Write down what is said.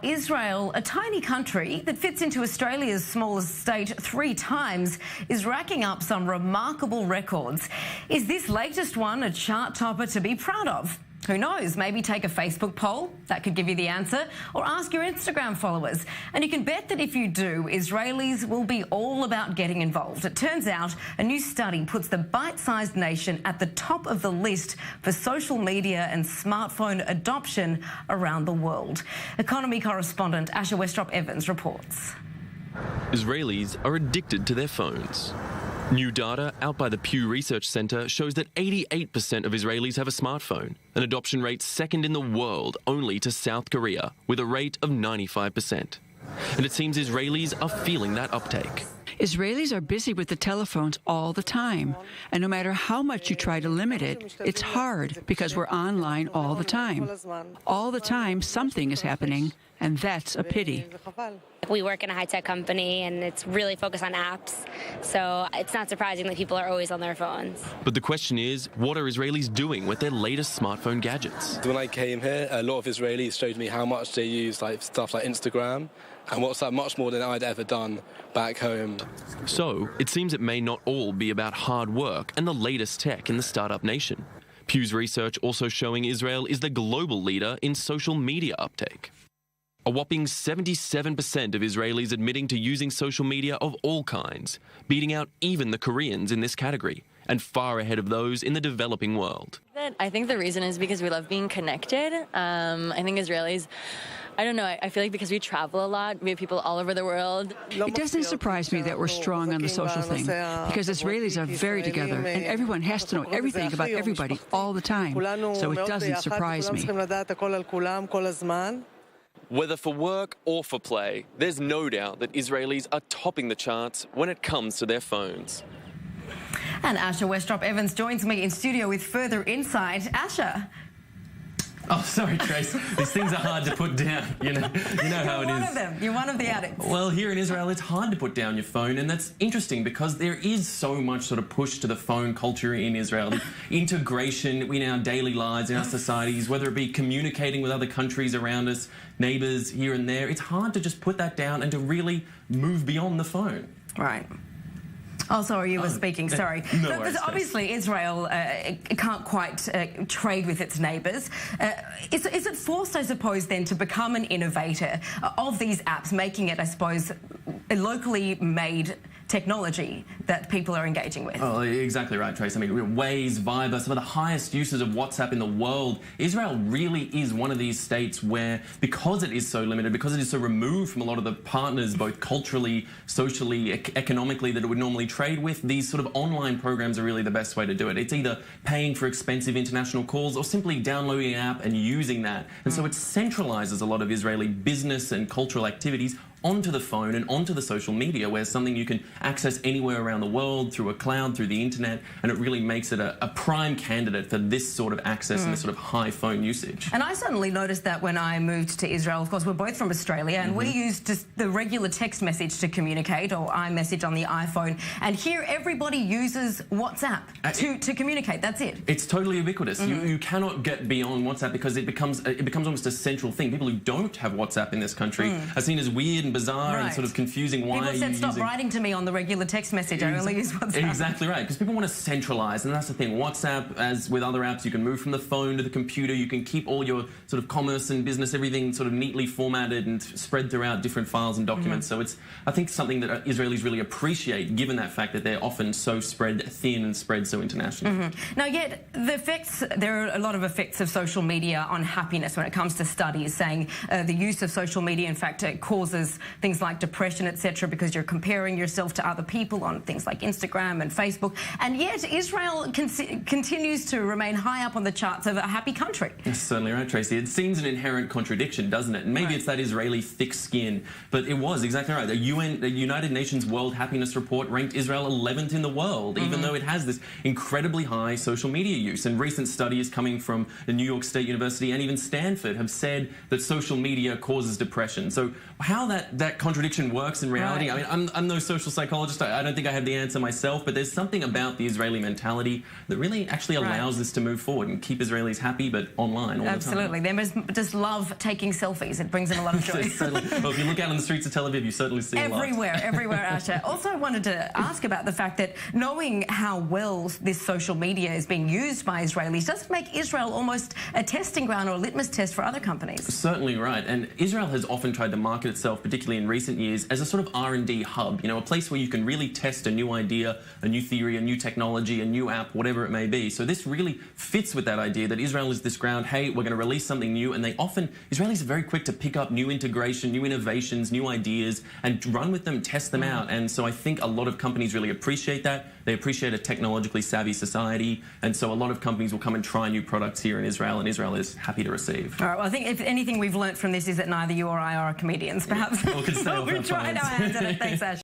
Israel, a tiny country that fits into Australia's smallest state 3 times, is racking up some remarkable records. Is this latest one a chart topper to be proud of? Who knows, maybe take a Facebook poll, that could give you the answer, or ask your Instagram followers. And you can bet that if you do, Israelis will be all about getting involved. It turns out a new study puts the bite-sized nation at the top of the list for social media and smartphone adoption around the world. Economy correspondent Westropp-Evans reports. Israelis are addicted to their phones. New data out by the Pew Research Centre shows that 88% of Israelis have a smartphone, an adoption rate second in the world only to South Korea, with a rate of 95%. And it seems Israelis are feeling that uptake. Israelis are busy with the telephones all the time, and no matter how much you try to limit it, it's hard because we're online all the time. All the time, something is happening, and that's a pity. We work in a high-tech company, and it's really focused on apps, so it's not surprising that people are always on their phones. But the question is, what are Israelis doing with their latest smartphone gadgets? When I came here, a lot of Israelis showed me how much they use stuff like Instagram and WhatsApp much more than I'd ever done back home. So, it seems it may not all be about hard work and the latest tech in the startup nation. Pew's research also showing Israel is the global leader in social media uptake. A whopping 77% of Israelis admitting to using social media of all kinds, beating out even the Koreans in this category, and far ahead of those in the developing world. I think the reason is because we love being connected. I think Israelis, I don't know, I feel like because we travel a lot, we have people all over the world. It doesn't surprise me that we're strong on the social thing, because Israelis are very together, and everyone has to know everything about everybody all the time, so it doesn't surprise me. Whether for work or for play, there's no doubt that Israelis are topping the charts when it comes to their phones. And Westropp-Evans joins me in studio with further insight. Asha. Oh, sorry, Trace. These things are hard to put down. You know how it is. You're one of them. You're one of the addicts. Well, here in Israel, it's hard to put down your phone, and that's interesting because there is so much sort of push to the phone culture in Israel. The integration in our daily lives, in our societies, whether it be communicating with other countries around us, neighbours here and there, it's hard to just put that down and to really move beyond the phone. Right. Oh, sorry, you were speaking, sorry. No worries, obviously, Israel can't quite trade with its neighbours. Is it forced, I suppose, then, to become an innovator of these apps, making it, I suppose, a locally made technology that people are engaging with? Oh, exactly right, Trace. I mean, Waze, Viber, some of the highest uses of WhatsApp in the world. Israel really is one of these states where, because it is so limited, because it is so removed from a lot of the partners, both culturally, socially, economically, that it would normally trade with, these sort of online programs are really the best way to do it. It's either paying for expensive international calls or simply downloading an app and using that. And so it centralizes a lot of Israeli business and cultural activities onto the phone and onto the social media, where it's something you can access anywhere around the world through a cloud, through the internet, and it really makes it a prime candidate for this sort of access and this sort of high phone usage. And I certainly noticed that when I moved to Israel. Of course, we're both from Australia, and we use just the regular text message to communicate, or iMessage on the iPhone. And here, everybody uses WhatsApp to communicate. That's it. It's totally ubiquitous. You cannot get beyond WhatsApp because it becomes almost a central thing. People who don't have WhatsApp in this country are seen as weird and bizarre and sort of confusing. Why people said, stop writing to me on the regular text message. I only use WhatsApp. Exactly right, because people want to centralise, and that's the thing. WhatsApp, as with other apps, you can move from the phone to the computer. You can keep all your sort of commerce and business, everything sort of neatly formatted and spread throughout different files and documents. So it's, I think, something that Israelis really appreciate, given that fact that they're often so spread thin and spread so internationally. Now, yet there are a lot of effects of social media on happiness when it comes to studies, saying the use of social media, in fact, causes things like depression, etc., because you're comparing yourself to other people on things like Instagram and Facebook. And yet Israel continues to remain high up on the charts of a happy country. That's certainly right, Tracy. It seems an inherent contradiction, doesn't it? And maybe it's that Israeli thick skin, but it was exactly right. The United Nations World Happiness Report ranked Israel 11th in the world, even though it has this incredibly high social media use. And recent studies coming from the New York State University and even Stanford have said that social media causes depression. So how that that contradiction works in reality. Right. I mean, I'm no social psychologist. I don't think I have the answer myself, but there's something about the Israeli mentality that really actually allows this to move forward and keep Israelis happy, but online all the time. Absolutely. They must just love taking selfies. It brings them a lot of joy. Well, if you look out on the streets of Tel Aviv, you certainly see a lot. Everywhere, Asha. Also, I wanted to ask about the fact that knowing how well this social media is being used by Israelis does make Israel almost a testing ground or a litmus test for other companies. Certainly right. And Israel has often tried to market itself, particularly in recent years, as a sort of R&D hub, you know, a place where you can really test a new idea, a new theory, a new technology, a new app, whatever it may be. So this really fits with that idea that Israel is this ground, hey, we're going to release something new, and Israelis are very quick to pick up new integration, new innovations, new ideas, and run with them, test them out. And so I think a lot of companies really appreciate that. They appreciate a technologically savvy society, and so a lot of companies will come and try new products here in Israel, and Israel is happy to receive. All right, well, I think if anything we've learnt from this is that neither you or I are comedians, perhaps. Or can stay off our We've tried phones. our hands at it. Thanks, Ash.